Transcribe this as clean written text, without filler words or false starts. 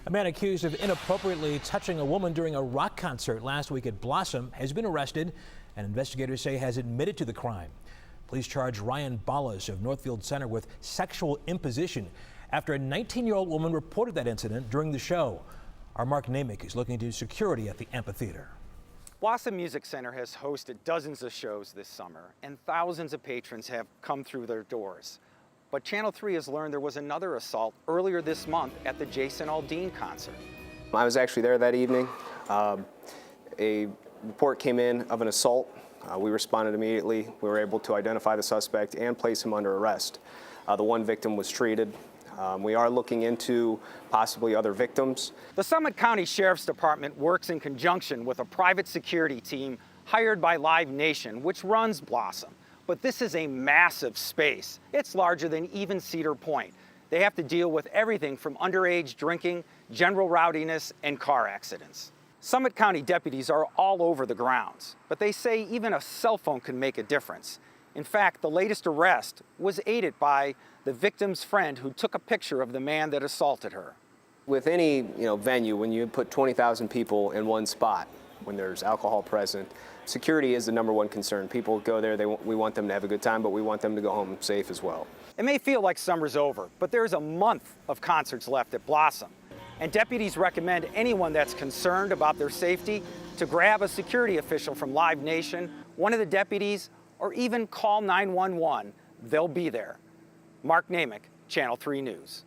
A man accused of inappropriately touching a woman during a rock concert last week at Blossom has been arrested, and investigators say has admitted to the crime. Police charge Ryan Bollas of Northfield Center with sexual imposition after a 19-year-old woman reported that incident during the show. Our Mark Naymik is looking into security at the amphitheater. Blossom Music Center has hosted dozens of shows this summer, and thousands of patrons have come through their doors. But Channel 3 has learned there was another assault earlier this month at the Jason Aldean concert. I was actually there that evening. A report came in of an assault. We responded immediately. We were able to identify the suspect and place him under arrest. The one victim was treated. We are looking into possibly other victims. The Summit County Sheriff's Department works in conjunction with a private security team hired by Live Nation, which runs Blossom. But this is a massive space. It's larger than even Cedar Point. They have to deal with everything from underage drinking, general rowdiness, and car accidents. Summit County deputies are all over the grounds, but they say even a cell phone can make a difference. In fact, the latest arrest was aided by the victim's friend who took a picture of the man that assaulted her. With any venue, when you put 20,000 people in one spot, when there's alcohol present, security is the #1 concern. People go there, we want them to have a good time, but we want them to go home safe as well. It may feel like summer's over, but there's a month of concerts left at Blossom. And deputies recommend anyone that's concerned about their safety to grab a security official from Live Nation, one of the deputies, or even call 911. They'll be there. Mark Naymik, Channel 3 News.